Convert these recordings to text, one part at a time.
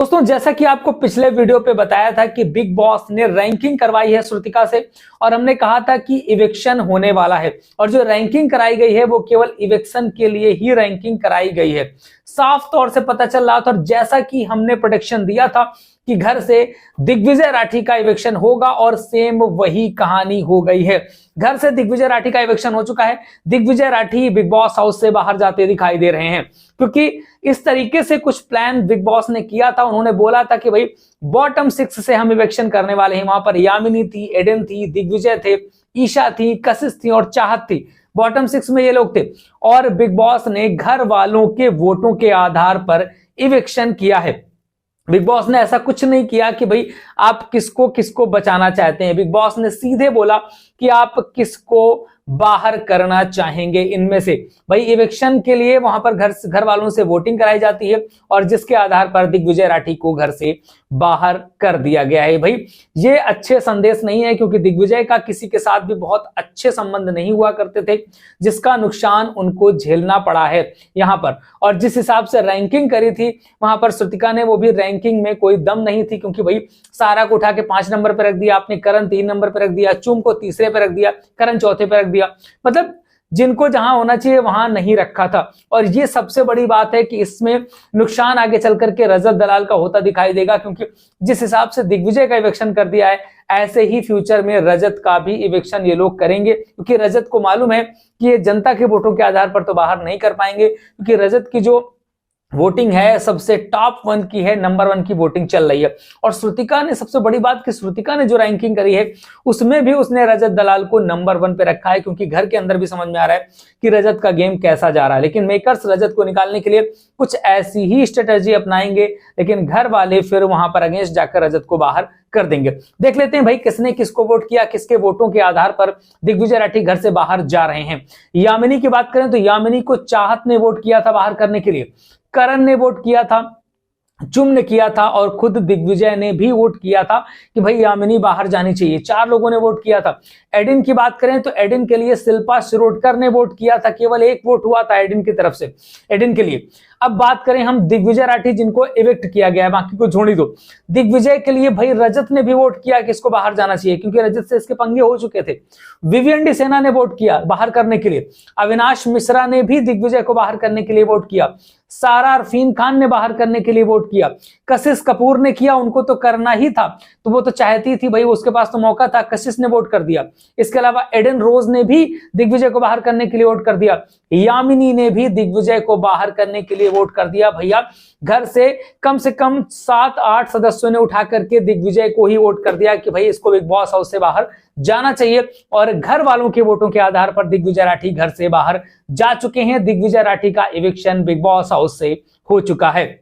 दोस्तों जैसा कि आपको पिछले वीडियो पे बताया था कि बिग बॉस ने रैंकिंग करवाई है श्रुतिका से और हमने कहा था कि इविक्शन होने वाला है और जो रैंकिंग कराई गई है वो केवल इविक्शन के लिए ही रैंकिंग कराई गई है। साफ तौर से पता चल रहा था और जैसा कि हमने प्रेडिक्शन दिया था कि घर से दिग्विजय राठी का इविक्शन होगा और सेम वही कहानी हो गई है। घर से दिग्विजय राठी का इविक्शन हो चुका है। Digvijay Rathee Bigg Boss house से बाहर जाते दिखाई दे रहे हैं क्योंकि इस तरीके से कुछ प्लान बिग बॉस ने किया था। उन्होंने बोला था कि भाई बॉटम 6 से हम इविक्शन करने वाले हैं। वहां पर यामिनी थी, एडन थी, दिग्विजय थे, ईशा थी, कशिश थी और चाहत थी। बॉटम 6 में ये लोग थे और बिग बॉस ने घर वालों के वोटों के आधार पर इविक्शन किया है। बिग बॉस ने ऐसा कुछ नहीं किया कि भाई आप किसको किसको बचाना चाहते हैं। बिग बॉस ने सीधे बोला कि आप किसको बाहर करना चाहेंगे इनमें से। भाई इविक्शन के लिए वहां पर घर वालों से वोटिंग कराई जाती है और जिसके आधार पर दिग्विजय राठी को घर से बाहर कर दिया गया है। भाई ये अच्छे संदेश नहीं है क्योंकि दिग्विजय का किसी के साथ भी बहुत अच्छे संबंध नहीं हुआ करते थे जिसका नुकसान उनको झेलना पड़ा है यहाँ पर। और जिस हिसाब से रैंकिंग करी थी वहां पर श्रुतिका ने, वो भी रैंकिंग में कोई दम नहीं थी क्योंकि भाई सारा को उठा के 5 नंबर पर रख दिया आपने, करण 3 नंबर पर रख दिया, चुम को तीसरे पर रख दिया, करण चौथे पर रख दिया। मतलब जिनको जहां होना चाहिए वहां नहीं रखा था। और ये सबसे बड़ी बात है कि इसमें नुकसान आगे चल करके रजत दलाल का होता दिखाई देगा क्योंकि जिस हिसाब से दिग्विजय का इविक्शन कर दिया है ऐसे ही फ्यूचर में रजत का भी इविक्शन ये लोग करेंगे क्योंकि रजत को मालूम है कि ये जनता के वोटों के आधार पर तो बाहर नहीं कर पाएंगे क्योंकि रजत की जो वोटिंग है सबसे टॉप 1 की है, नंबर 1 की वोटिंग चल रही है। और श्रुतिका ने, सबसे बड़ी बात कि श्रुतिका ने जो रैंकिंग करी है उसमें भी उसने रजत दलाल को नंबर 1 पे रखा है क्योंकि घर के अंदर भी समझ में आ रहा है कि रजत का गेम कैसा जा रहा है। लेकिन मेकर्स रजत को निकालने के लिए कुछ ऐसी ही स्ट्रेटेजी अपनाएंगे लेकिन घर वाले फिर वहां पर अगेंस्ट जाकर रजत को बाहर कर देंगे। देख लेते हैं भाई किसने किसको वोट किया, किसके वोटों के आधार पर दिग्विजय राठी घर से बाहर जा रहे हैं। यामिनी की बात करें तो यामिनी को चाहत ने वोट किया था बाहर करने के लिए, करण ने वोट किया था, चुम ने किया था और खुद दिग्विजय ने भी वोट किया था कि भाई यामिनी बाहर जानी चाहिए। 4 लोगों ने वोट किया था। एडिन की बात करें तो एडिन के लिए शिल्पा शिरोडकर ने वोट किया था, केवल 1 वोट हुआ था एडिन की तरफ से, एडिन के लिए। अब बात करें हम दिग्विजय राठी जिनको इविक्ट किया गया है, बाकी को छोड़ ही दो। दिग्विजय के लिए भाई रजत ने भी वोट किया कि इसको बाहर जाना चाहिए क्योंकि रजत से इसके पंगे हो चुके थे। विवियन सेना ने वोट किया बाहर करने के लिए। अविनाश मिश्रा ने भी दिग्विजय को बाहर करने के लिए वोट किया। सारा अरफीन खान ने बाहर करने के लिए वोट किया। कशिश कपूर ने किया, उनको तो करना ही था तो वो तो चाहती थी भाई, उसके पास तो मौका था, कशिश ने वोट कर दिया। इसके अलावा एडन रोज ने भी दिग्विजय को बाहर करने के लिए वोट कर दिया। यामिनी ने भी दिग्विजय को बाहर करने के लिए वोट कर दिया। भैया घर से कम 7-8 सदस्यों ने उठा करके दिग्विजय को ही वोट कर दिया कि भाई इसको बिग बॉस हाउस से बाहर जाना चाहिए और घर वालों के वोटों के आधार पर दिग्विजय राठी घर से बाहर जा चुके हैं। दिग्विजय राठी का इविक्शन बिग बॉस हाउस से हो चुका है।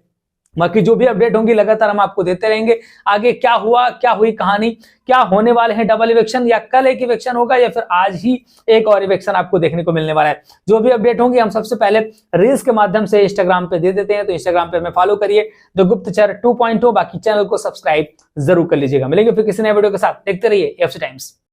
बाकी जो भी अपडेट होंगी लगातार हम आपको देते रहेंगे। आगे क्या हुआ, क्या हुई कहानी, क्या होने वाले हैं डबल इविक्शन या कल एक इविक्शन होगा या फिर आज ही एक और इविक्शन आपको देखने को मिलने वाला है। जो भी अपडेट होंगी हम सबसे पहले रील्स के माध्यम से इंस्टाग्राम पे दे देते हैं, तो इंस्टाग्राम पे हमें फॉलो करिए द गुप्तचर 2.0। बाकी चैनल को सब्सक्राइब जरूर कर लीजिएगा। मिलेंगे फिर किसी नए वीडियो के साथ, देखते रहिए एफसी टाइम्स।